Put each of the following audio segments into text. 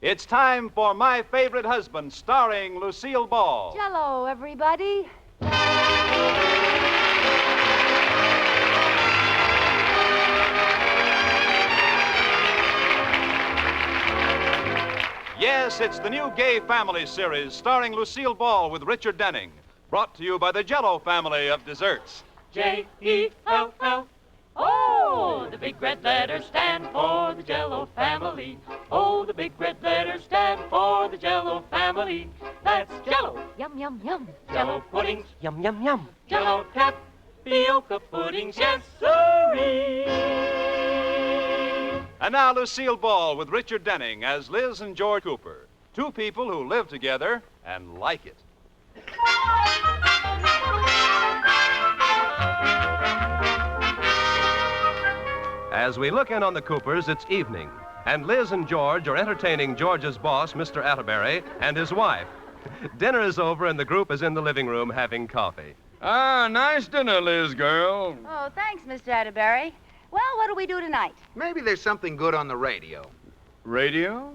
It's time for My Favorite Husband, starring Lucille Ball. Jell-O, everybody. Yes, it's the new Gay Family series starring Lucille Ball with Richard Denning. Brought to you by the Jell-O family of desserts. J-E-L-L. Oh, the big red letters stand for the Jell-O family. Oh, the big red letters stand for the Jell-O family. That's Jell-O. Yum, yum, yum. Jell-O puddings. Yum, yum, yum. Jell-O tapioca puddings. Yes, sirree. And now Lucille Ball with Richard Denning as Liz and George Cooper. Two people who live together and like it. As we look in on the Coopers, it's evening, and Liz and George are entertaining George's boss, Mr. Atterbury, and his wife. Dinner is over, and the group is in the living room having coffee. Ah, nice dinner, Liz girl. Oh, thanks, Mr. Atterbury. Well, what do we do tonight? Maybe there's something good on the radio. Radio?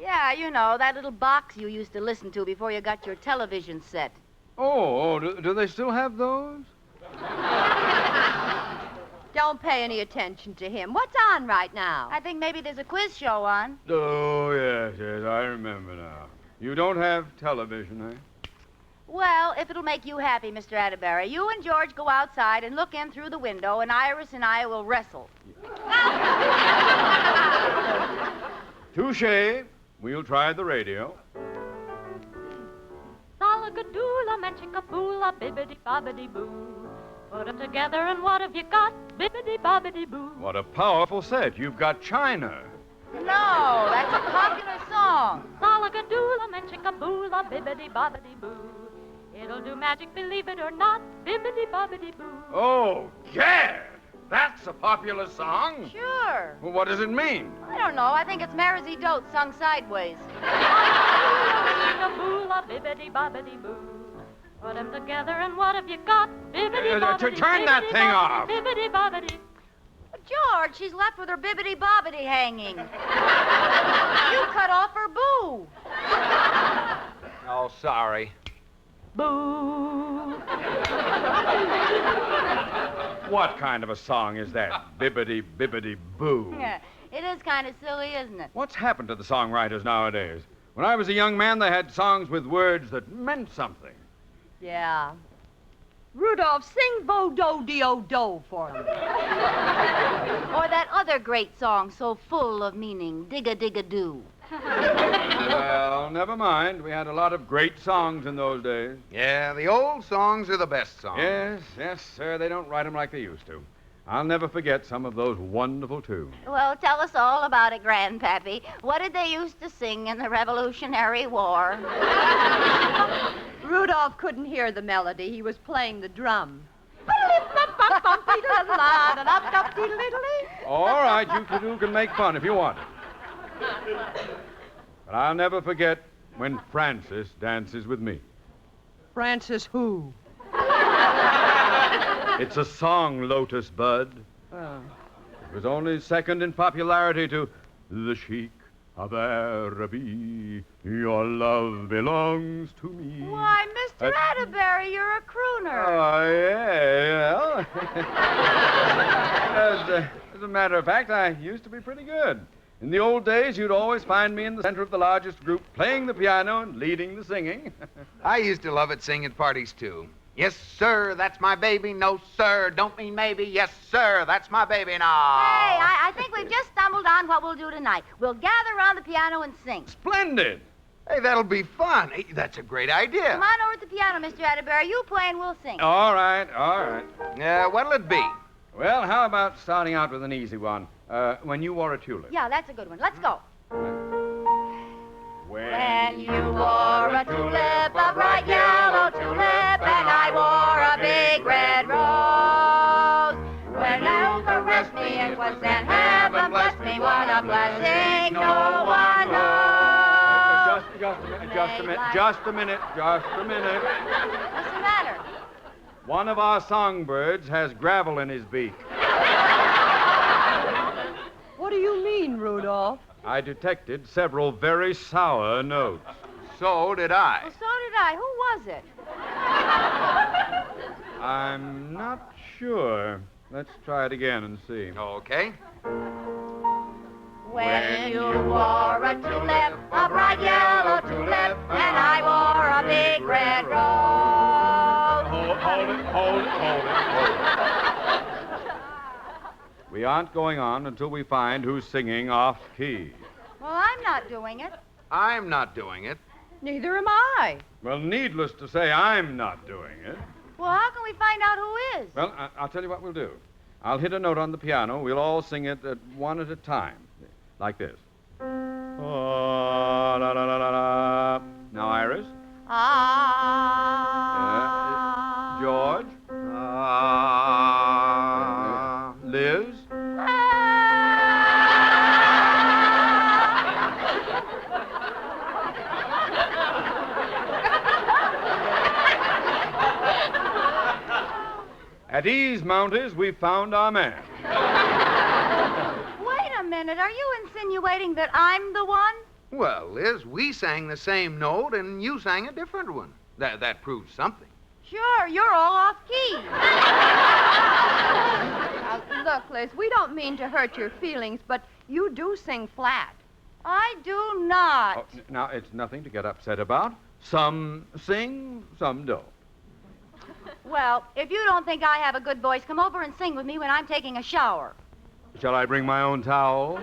Yeah, you know, that little box you used to listen to before you got your television set. Do they still have those? Don't pay any attention to him. What's on right now? I think maybe there's a quiz show on. Oh, yes, I remember now. You don't have television, eh? Well, if it'll make you happy, Mr. Atterbury, you and George go outside and look in through the window, and Iris and I will wrestle. Touché. We'll try the radio. Salagadoola, manchikaboola, bibbidi-bobbidi-boo. Put them together and what have you got? Bibbidi-bobbidi-boo. What a powerful set. You've got China. No, that's a popular song. Salagadoola, manchikaboola, bibbidi-bobbidi-boo. It'll do magic, believe it or not. Bibbidi-bobbidi-boo. Oh, gad! That's a popular song. Sure. Well, what does it mean? I don't know. I think it's Marisy Dote sung sideways. Salagadoola, bibbidi-bobbidi-boo. Put them together and what have you got? Bibbidi-bobbidi. Turn that thing off. Bibbidi-bobbidi. George, she's left with her bibbidi-bobbidi hanging. You cut off her boo. Oh, sorry. Boo. What kind of a song is that? Bibbidi-bibbidi-boo. Yeah, it is kind of silly, isn't it? What's happened to the songwriters nowadays? When I was a young man, they had songs with words that meant something. Yeah. Rudolph, sing Bo-Do-De-O-Do for him. Or that other great song so full of meaning, Dig-a-dig-a-doo. Well, never mind. We had a lot of great songs in those days. Yeah, the old songs are the best songs. Yes, sir. They don't write them like they used to. I'll never forget some of those wonderful tunes. Well, tell us all about it, Grandpappy. What did they used to sing in the Revolutionary War? Rudolph couldn't hear the melody. He was playing the drum. All right, you two can make fun if you want it. But I'll never forget when Francis dances with me. Francis who? It's a song, Lotus Bud. Oh. It was only second in popularity to The Sheik of Araby. Your love belongs to me. Why, Mr. Atterbury, you're a crooner. Oh, yeah, well. As a matter of fact, I used to be pretty good. In the old days, you'd always find me in the center of the largest group, playing the piano and leading the singing. I used to love it singing at parties, too. Yes, sir, that's my baby. No, sir, don't mean maybe. Yes, sir, that's my baby now. Hey, I think we've just stumbled on what we'll do tonight. We'll gather around the piano and sing. Splendid. Hey, that'll be fun. Hey, that's a great idea. Come on over to the piano, Mr. Atterbury. You play and we'll sing. All right. What'll it be? Well, how about starting out with an easy one? When you wore a tulip. Yeah, that's a good one. Let's go. When you wore a tulip, a bright yellow tulip, and I wore a big red rose. When you caressed me, it was then heaven blessed me. What a blessing no one knows. Just a minute. What's the matter? One of our songbirds has gravel in his beak. What do you mean, Rudolph? I detected several very sour notes. So did I. Well, so did I. Who was it? I'm not sure. Let's try it again and see. Okay. When you wore a tulip, a bright yellow tulip, and I wore a big red rose. Hold it. We aren't going on until we find who's singing off key. Well, I'm not doing it. I'm not doing it. Neither am I. Well, needless to say, I'm not doing it. Well, how can we find out who is? Well, I'll tell you what we'll do. I'll hit a note on the piano. We'll all sing it one at a time. Like this. Oh, la, la, la, la, la. Now, Iris. George. Liz. At Ease Mounties, we found our man. Wait a minute. Are you insinuating that I'm the one? Well, Liz, we sang the same note and you sang a different one. That proves something. Sure, you're all off key. Look, Liz, we don't mean to hurt your feelings, but you do sing flat. I do not. Oh, now, it's nothing to get upset about. Some sing, some don't. Well, if you don't think I have a good voice, come over and sing with me when I'm taking a shower. Shall I bring my own towel?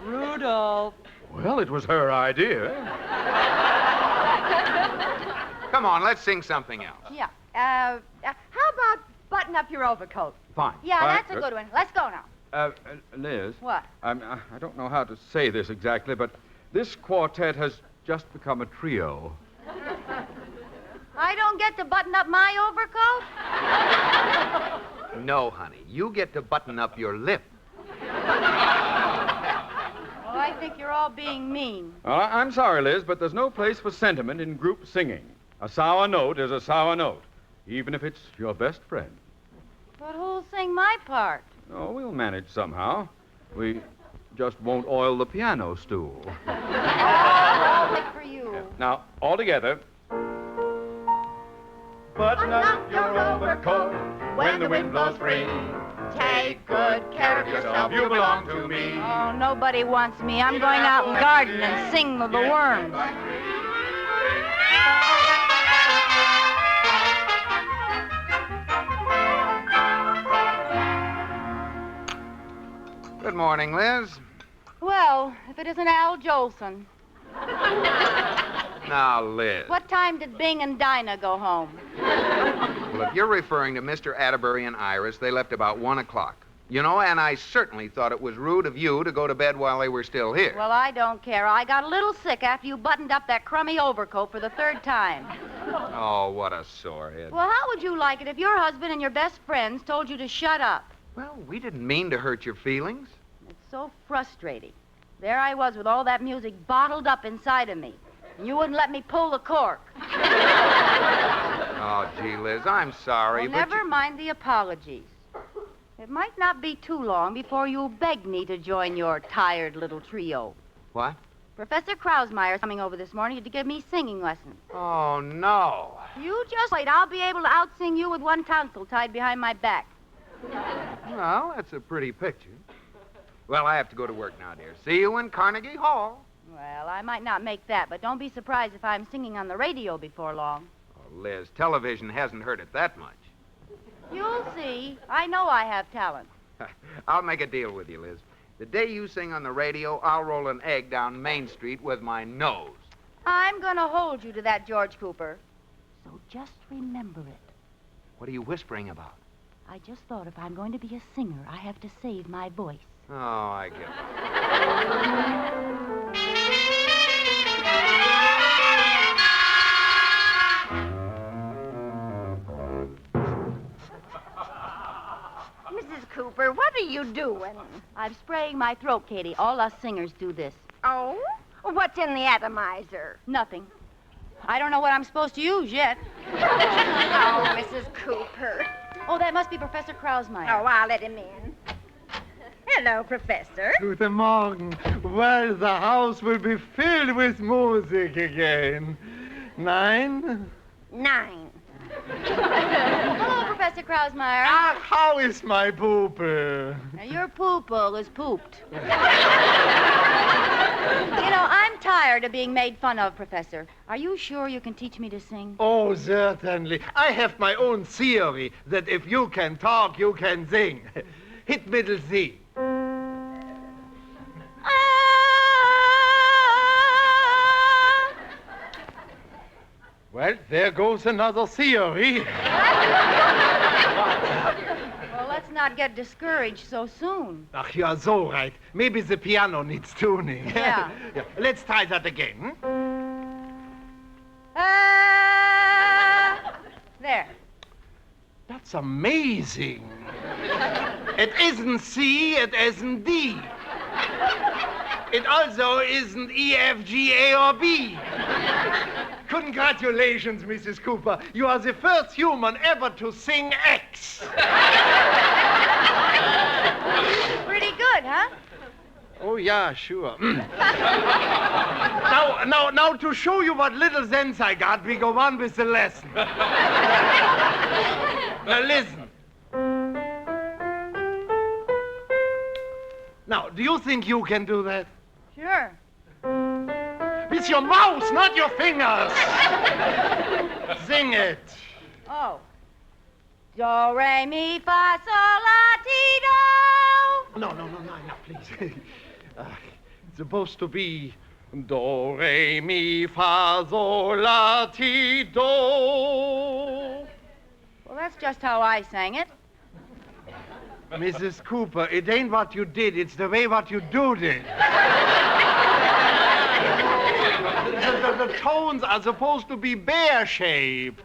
Rudolph. Well, it was her idea. Come on, let's sing something else. Yeah. How about button up your overcoat? Fine. Yeah, Fine. that's a good one. Let's go now. Liz. What? I don't know how to say this exactly, but this quartet has just become a trio. I don't get to button up my overcoat? No, honey, you get to button up your lip. Well, I think you're all being mean. Well, I'm sorry, Liz, but there's no place for sentiment in group singing. A sour note is a sour note, even if it's your best friend. But who'll sing my part? Oh, we'll manage somehow. We just won't oil the piano stool. All right for you. Now, all together. Button up your overcoat when the wind blows free. Take good care of yourself. You belong to me. Oh, nobody wants me. I'm going out and garden and sing with the worms. Good morning, Liz. Well, if it isn't Al Jolson. Now, Liz. What time did Bing and Dinah go home? Well, if you're referring to Mr. Atterbury and Iris, they left about 1 o'clock. You know, and I certainly thought it was rude of you to go to bed while they were still here. Well, I don't care. I got a little sick after you buttoned up that crummy overcoat for the third time. Oh, what a sorehead. Well, how would you like it if your husband and your best friends told you to shut up? Well, we didn't mean to hurt your feelings. It's so frustrating. There I was with all that music bottled up inside of me. And you wouldn't let me pull the cork. Oh, gee, Liz, I'm sorry, Well, but never mind the apologies. It might not be too long before you'll beg me to join your tired little trio. What? Professor Krausmeyer's coming over this morning to give me singing lessons. Oh, no. You just wait. I'll be able to out-sing you with one tonsil tied behind my back. Well, that's a pretty picture. Well, I have to go to work now, dear. See you in Carnegie Hall. Well, I might not make that, but don't be surprised if I'm singing on the radio before long. Oh, Liz, television hasn't heard it that much. You'll see. I know I have talent. I'll make a deal with you, Liz. The day you sing on the radio, I'll roll an egg down Main Street with my nose. I'm going to hold you to that, George Cooper. So just remember it. What are you whispering about? I just thought if I'm going to be a singer, I have to save my voice. Oh, I get it. Mrs. Cooper, what are you doing? I'm spraying my throat, Katie. All us singers do this. Oh? What's in the atomizer? Nothing. I don't know what I'm supposed to use yet. Oh, Mrs. Cooper. Oh, that must be Professor Krausmeyer. Oh, I'll let him in. Hello, Professor. Guten Morgen. Well, the house will be filled with music again. 9? 9. Hello, Professor Krausmeyer. Ah, how is my pupil? Now, your pupil is pooped. I'm tired of being made fun of, Professor. Are you sure you can teach me to sing? Oh, certainly. I have my own theory that if you can talk, you can sing. Hit middle C. Well, there goes another theory. Well, let's not get discouraged so soon. Ach, you are so right. Maybe the piano needs tuning. Yeah. Yeah. Let's try that again. There. That's amazing. It isn't C, it isn't D. It also isn't E, F, G, A, or B. Congratulations, Mrs. Cooper. You are the first human ever to sing X. Pretty good, huh? Oh, yeah, sure. Now, to show you what little sense I got, we go on with the lesson. Now, listen. Now, do you think you can do that? Sure. With your mouth, not your fingers. Sing it. Oh. Do, re, mi, fa, sol, la, ti, do. No, please. It's supposed to be do, re, mi, fa, sol, la, ti, do. Well, that's just how I sang it. Mrs. Cooper, it ain't what you did, it's the way what you do it. The tones are supposed to be bear-shaped.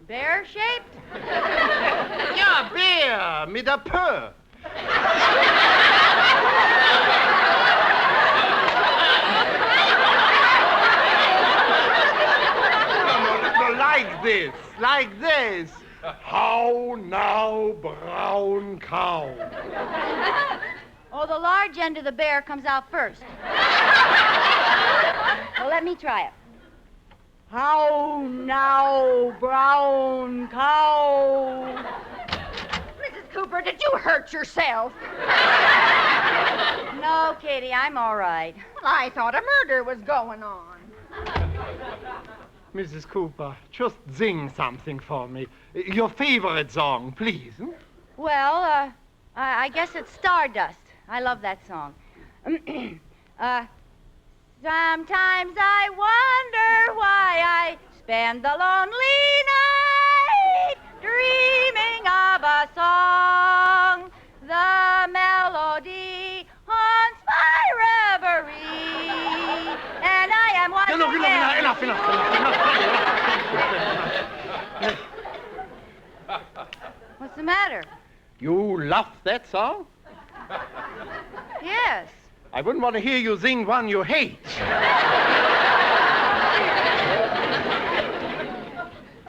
Bear-shaped? Yeah, bear, mit a P. No, like this. How now, brown cow? Oh, the large end of the bear comes out first. Well, let me try it. How now, brown cow? Mrs. Cooper, did you hurt yourself? No, Katie, I'm all right. Well, I thought a murder was going on. Mrs. Cooper, just sing something for me. Your favorite song, please. Well, I guess it's Stardust. I love that song. Sometimes I wonder why I spend the lonely night dreaming of a song. The melody haunts my reverie, and I am once again... Enough. What's the matter? You love that song? Yes. I wouldn't want to hear you sing one you hate.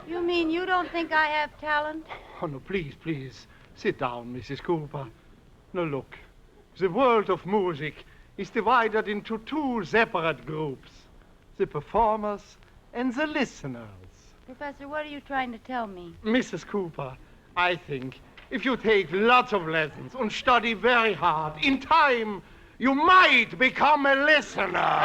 You mean you don't think I have talent? Oh, no, please. Sit down, Mrs. Cooper. Now, look. The world of music is divided into two separate groups. The performers and the listeners. Professor, what are you trying to tell me? Mrs. Cooper, I think if you take lots of lessons and study very hard, in time, you might become a listener.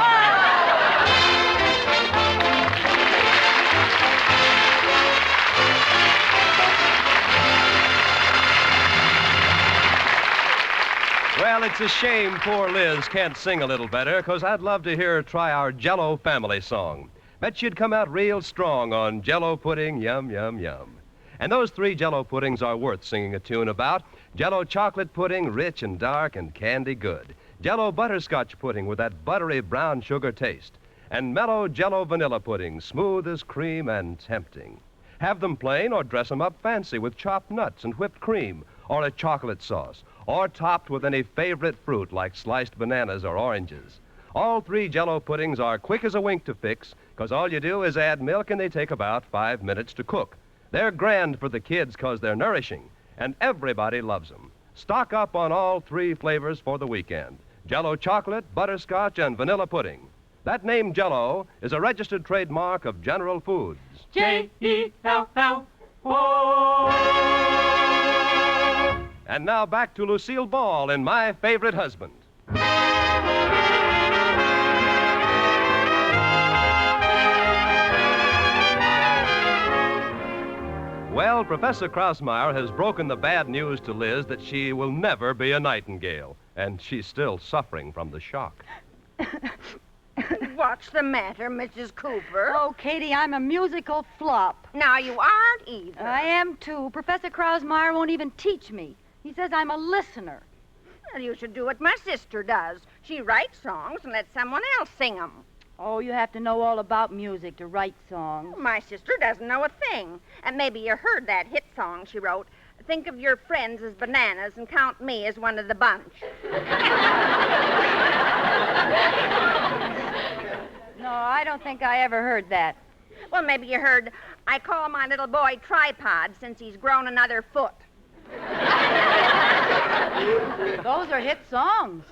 Well, it's a shame poor Liz can't sing a little better, because I'd love to hear her try our Jell-O family song. Bet she'd come out real strong on Jell-O pudding, yum, yum, yum. And those 3 Jell-O puddings are worth singing a tune about. Jell-O chocolate pudding, rich and dark and candy good. Jell-O butterscotch pudding with that buttery brown sugar taste. And mellow Jell-O vanilla pudding, smooth as cream and tempting. Have them plain or dress them up fancy with chopped nuts and whipped cream, or a chocolate sauce, or topped with any favorite fruit like sliced bananas or oranges. All 3 Jell-O puddings are quick as a wink to fix, because all you do is add milk and they take about 5 minutes to cook. They're grand for the kids because they're nourishing, and everybody loves them. Stock up on all 3 flavors for the weekend: Jell-O chocolate, butterscotch, and vanilla pudding. That name Jell-O is a registered trademark of General Foods. Jell-O. And now back to Lucille Ball in My Favorite Husband. Well, Professor Krausmeyer has broken the bad news to Liz that she will never be a nightingale, and she's still suffering from the shock. What's the matter, Mrs. Cooper? Oh, Katie, I'm a musical flop. Now, you aren't either. I am, too. Professor Krausmeyer won't even teach me. He says I'm a listener. Well, you should do what my sister does. She writes songs and lets someone else sing them. Oh, you have to know all about music to write songs. My sister doesn't know a thing. And maybe you heard that hit song she wrote. Think of your friends as bananas and count me as one of the bunch. No, I don't think I ever heard that. Well, maybe you heard, I call my little boy Tripod since he's grown another foot. Those are hit songs.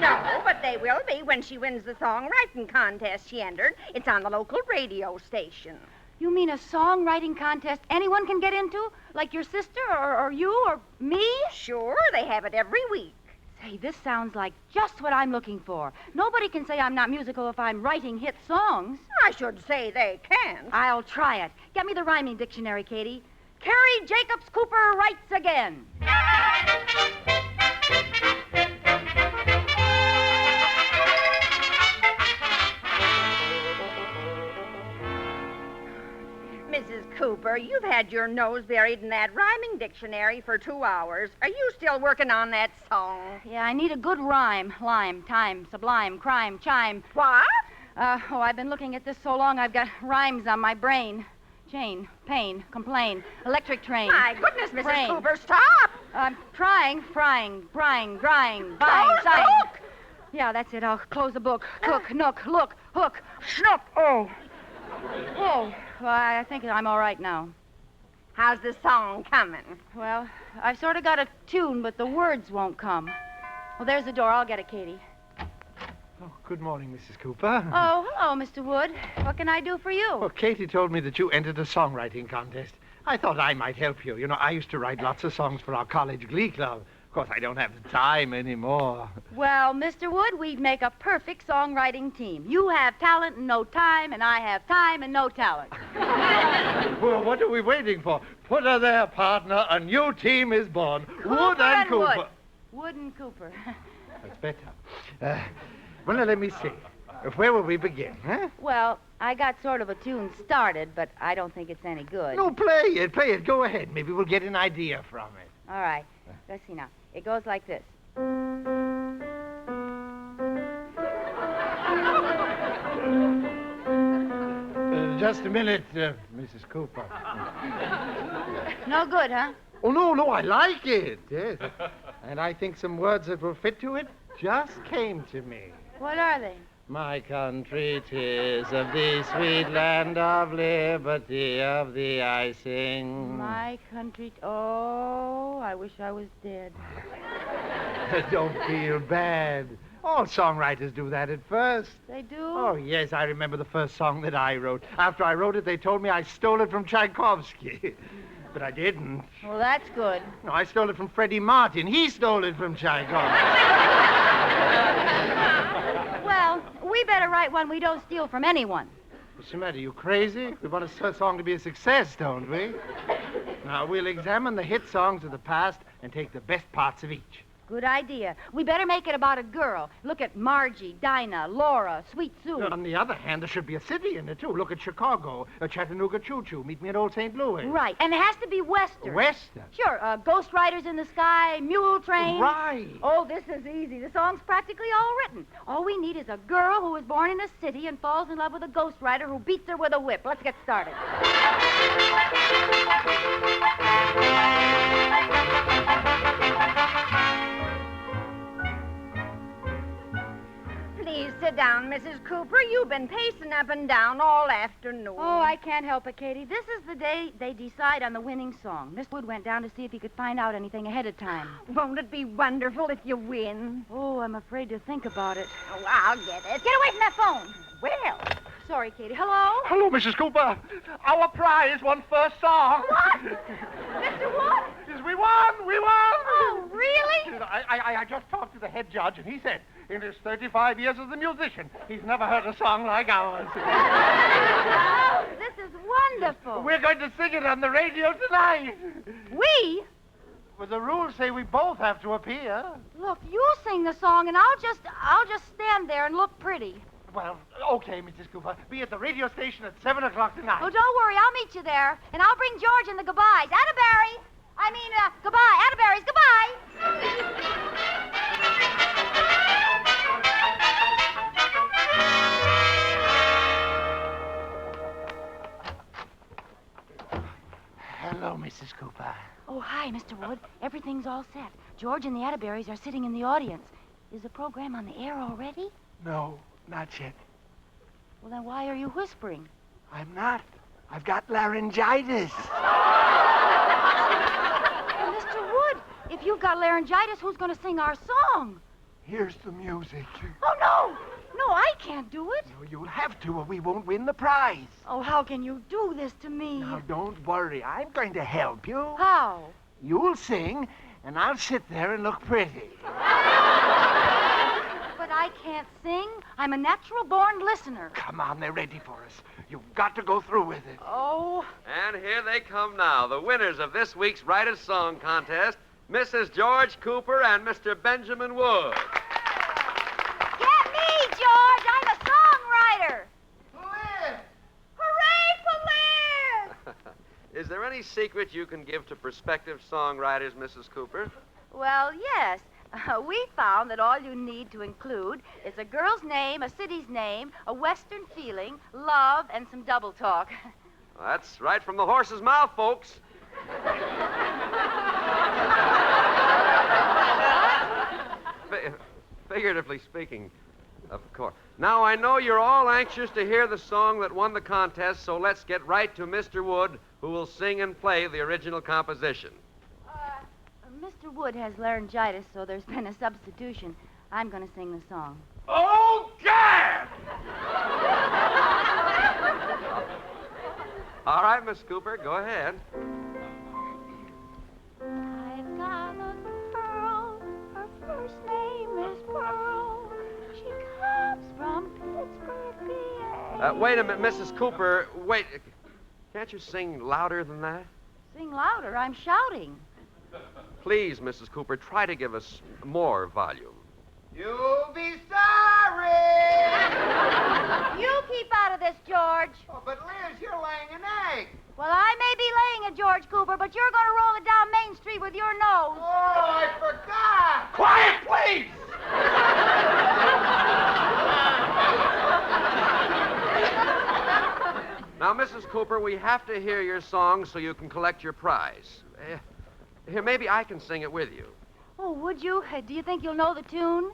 No, but they will be when she wins the songwriting contest she entered. It's on the local radio station. You mean a songwriting contest anyone can get into? Like your sister or you or me? Sure, they have it every week. Say, this sounds like just what I'm looking for. Nobody can say I'm not musical if I'm writing hit songs. I should say they can't. I'll try it. Get me the rhyming dictionary, Katie. Carrie Jacobs Cooper writes again. Mrs. Cooper, you've had your nose buried in that rhyming dictionary for 2 hours. Are you still working on that song? Yeah, I need a good rhyme. Lime, time, sublime, crime, chime. What? I've been looking at this so long I've got rhymes on my brain. Chain, pain, complain, electric train. My goodness, Mrs. Brain. Cooper, stop! I'm trying, frying, frying, drying, buying, Close the sighing. book. Yeah, that's it. I'll close the book. Cook, nook, look, hook, snook. Oh. Oh. Well, I think I'm all right now. How's the song coming? Well, I've sort of got a tune, but the words won't come. Well, there's the door. I'll get it, Katie. Oh, good morning, Mrs. Cooper. Oh, hello, Mr. Wood. What can I do for you? Well, Katie told me that you entered a songwriting contest. I thought I might help you. You know, I used to write lots of songs for our college glee club. Of course, I don't have the time anymore. Well, Mr. Wood, we'd make a perfect songwriting team. You have talent and no time, and I have time and no talent. Well, what are we waiting for? Put her there, partner. A new team is born. Wood and Cooper. Wood. Wood and Cooper. That's better. Well, now, let me see. Where will we begin, huh? Well, I got sort of a tune started, but I don't think it's any good. No, play it. Play it. Go ahead. Maybe we'll get an idea from it. All right. Let's see now. It goes like this. Just a minute, Mrs. Cooper. No good, huh? Oh, no, I like it. Yes. And I think some words that will fit to it just came to me. What are they? My country, 'tis of thee, sweet land of liberty, of thee I sing. My country. Oh, I wish I was dead. Don't feel bad. All songwriters do that at first. They do? Oh, yes, I remember the first song that I wrote. After I wrote it, they told me I stole it from Tchaikovsky. But I didn't. Well, that's good. No, I stole it from Freddie Martin. He stole it from Tchaikovsky. Well, we better write one we don't steal from anyone. What's the matter? You crazy? We want a song to be a success, don't we? Now, we'll examine the hit songs of the past and take the best parts of each. Good idea. We better make it about a girl. Look at Margie, Dinah, Laura, Sweet Sue. On the other hand, there should be a city in it, too. Look at Chicago, Chattanooga Choo-Choo. Meet me at Old St. Louis. Right, and it has to be Western. Western? Sure, Ghost Riders in the Sky, Mule Train. Right. Oh, this is easy. The song's practically all written. All we need is a girl who was born in a city and falls in love with a ghost rider who beats her with a whip. Let's get started. Please sit down, Mrs. Cooper. You've been pacing up and down all afternoon. Oh, I can't help it, Katie. This is the day they decide on the winning song. Miss Wood went down to see if he could find out anything ahead of time. Won't it be wonderful if you win? Oh, I'm afraid to think about it. Oh, I'll get it. Get away from that phone. Well, Sorry, Katie. Hello? Hello, Mrs. Cooper. Our prize won first song. What? Mr. Wood? Yes, we won. We won. Oh, really? I just talked to the head judge, and he said, in his 35 years as a musician, he's never heard a song like ours. Oh, this is wonderful. We're going to sing it on the radio tonight. We? Well, the rules say we both have to appear. Look, you sing the song, and I'll just stand there and look pretty. Well, okay, Mrs. Cooper. Be at the radio station at 7 o'clock tonight. Oh, don't worry. I'll meet you there, and I'll bring George and the goodbyes. Atterbury! Goodbye. Atterbury's goodbye. Hello, Mrs. Cooper. Oh, hi, Mr. Wood. Everything's all set. George and the Atterburys are sitting in the audience. Is the program on the air already? No, not yet. Well, then why are you whispering? I'm not. I've got laryngitis. Well, Mr. Wood, if you've got laryngitis, who's going to sing our song? Here's the music. Oh, no. No, I can't do it. No, you'll have to, or we won't win the prize. Oh, how can you do this to me? Now, don't worry. I'm going to help you. How? You'll sing, and I'll sit there and look pretty. But I can't sing. I'm a natural-born listener. Come on, they're ready for us. You've got to go through with it. Oh. And here they come now, the winners of this week's Writer's Song Contest, Mrs. George Cooper and Mr. Benjamin Wood. Get me, George! I'm a songwriter! Liz! Hooray for Liz! Is there any secret you can give to prospective songwriters, Mrs. Cooper? Well, yes. We found that all you need to include is a girl's name, a city's name, a Western feeling, love, and some double talk. Well, that's right from the horse's mouth, folks. Figuratively speaking, of course. Now, I know you're all anxious to hear the song that won the contest, so let's get right to Mr. Wood, who will sing and play the original composition. Mr. Wood has laryngitis, so there's been a substitution. I'm going to sing the song. Oh, Gad! All right, Miss Cooper, go ahead. I've got a girl, her first name is Pearl. She comes from Pittsburgh, PA. Wait a minute, Mrs. Cooper. Wait. Can't you sing louder than that? Sing louder, I'm shouting. Please, Mrs. Cooper, try to give us more volume. You'll be sorry. You keep out of this, George. Oh, but Liz, you're laying an egg. Well, I may be laying it, George Cooper, but you're going to roll it down Main Street with your nose. Oh, I forgot. Quiet, please! Now, Mrs. Cooper, we have to hear your song so you can collect your prize. Here, maybe I can sing it with you. Oh, would you? Do you think you'll know the tune?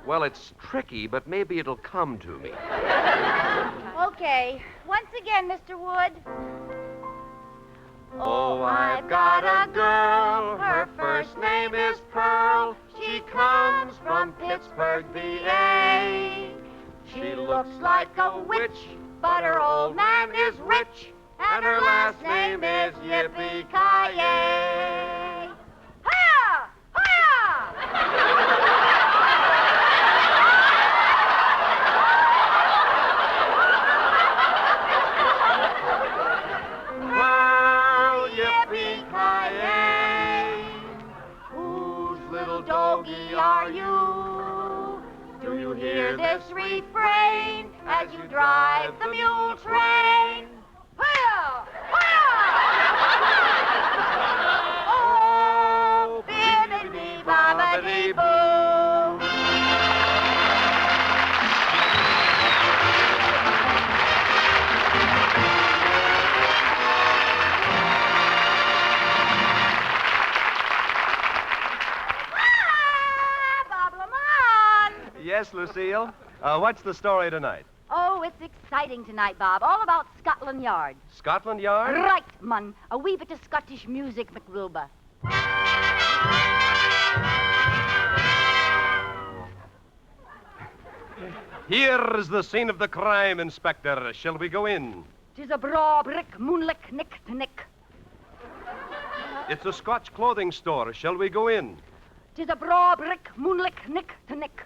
Well, it's tricky, but maybe it'll come to me. Okay. Once again, Mr. Wood. Oh, I've got a girl. Her first name is Pearl. She comes from Pittsburgh, PA. She looks like a witch, but her old man is rich, and her last name is Yippee-Ki-Yay. Hiya! Pearl, yippee-ki-yay. Whose little doggy are you? Do you hear this refrain as you drive the mule train? Hiya! Oh, Bibbidi-bobbidi-boo. Yes, Lucille. What's the story tonight? Oh, it's exciting tonight, Bob. All about Scotland Yard. Scotland Yard? Right, mun. A wee bit of Scottish music, McWilbur. Here is the scene of the crime, Inspector. Shall we go in? 'Tis a braw brick, moonlick, nick to nick. It's a Scotch clothing store. Shall we go in? 'Tis a braw brick, moonlick, nick to nick.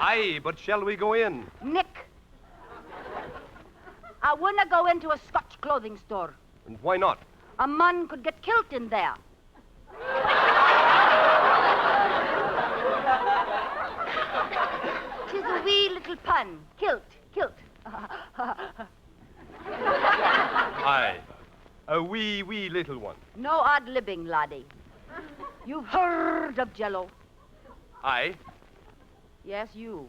Aye, but shall we go in? Nick. I wouldn't go into a Scotch clothing store. And why not? A man could get killed in there. 'Tis a wee little pun. Kilt. Aye. A wee little one. No ad-libbing, laddie. You've heard of Jello? Aye. Yes, you.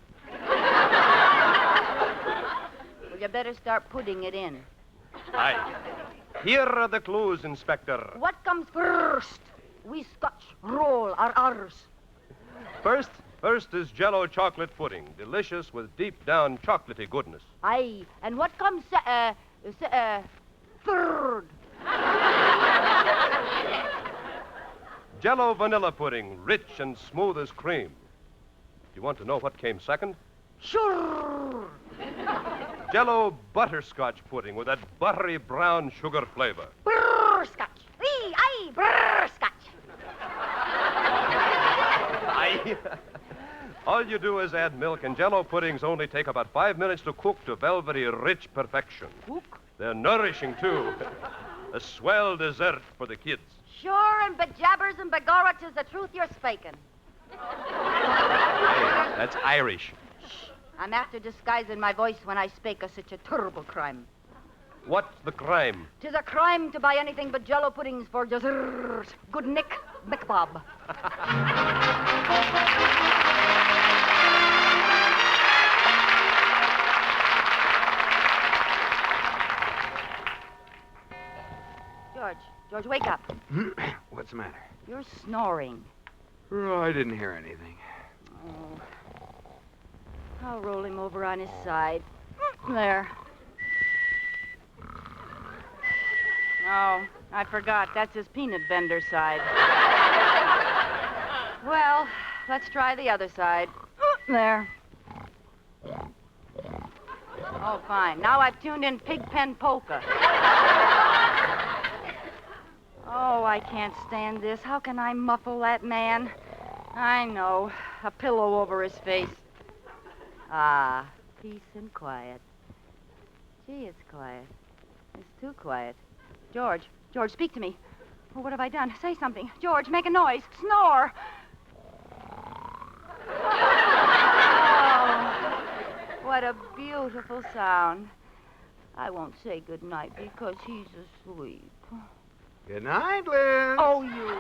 Well, you better start putting it in. Aye. Here are the clues, Inspector. What comes first? We Scotch roll our R's. First is Jello chocolate pudding, delicious with deep down chocolatey goodness. Aye, and what comes third? Jello vanilla pudding, rich and smooth as cream. Do you want to know what came second? Sure. Jello butterscotch pudding with that buttery brown sugar flavor. Brrr-scotch. Aye, brrr-scotch. Aye. All you do is add milk, and Jello puddings only take about 5 minutes to cook to velvety, rich perfection. Cook? They're nourishing, too. A swell dessert for the kids. Sure, and bejabbers and begorra, 'tis the truth you're spaking. Hey, that's Irish. I'm after disguising my voice when I spake of such a terrible crime. What's the crime? 'Tis a crime to buy anything but Jello puddings for desserts. Good Nick McBob. George, wake up. What's the matter? You're snoring. Oh, I didn't hear anything. Oh. I'll roll him over on his side. There. Oh, I forgot. That's his peanut vendor side. Well, let's try the other side. There. Oh, fine. Now I've tuned in Pigpen Polka. Oh, I can't stand this. How can I muffle that man? I know. A pillow over his face. Ah, peace and quiet. Gee, it's quiet. It's too quiet. George, speak to me. Oh, what have I done? Say something. George, make a noise. Snore. Oh, what a beautiful sound. I won't say good night because he's asleep. Good night, Liz. Oh, you.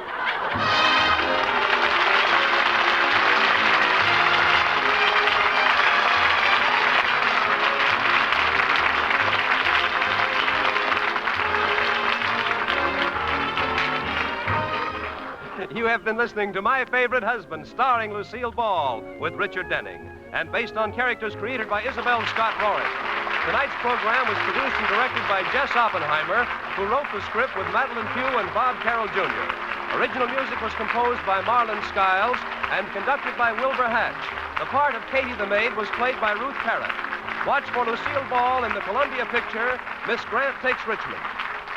You have been listening to My Favorite Husband, starring Lucille Ball with Richard Denning, and based on characters created by Isabel Scott Rory. Tonight's program was produced and directed by Jess Oppenheimer, who wrote the script with Madeline Pugh and Bob Carroll Jr. Original music was composed by Marlon Skiles and conducted by Wilbur Hatch. The part of Katie the Maid was played by Ruth Parrott. Watch for Lucille Ball in the Columbia picture, Miss Grant Takes Richmond.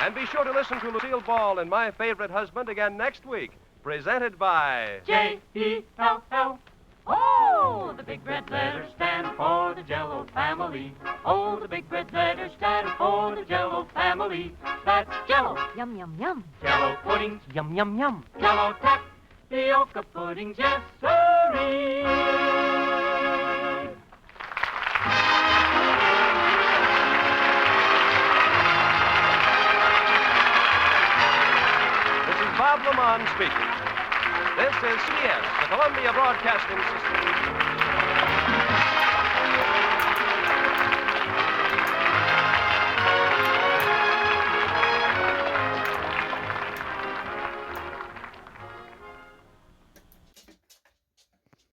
And be sure to listen to Lucille Ball in My Favorite Husband again next week. Presented by J-E-L-L. Oh, the big red letters stand for the Jello family. Oh, the big red letters stand for the Jello family. That's Jello. Yum, yum, yum. Jello puddings. Yum, yum, yum. Jello tapioca puddings. Yes, sirree. This is Bob Lamont speaking. This is CBS, the Columbia Broadcasting System.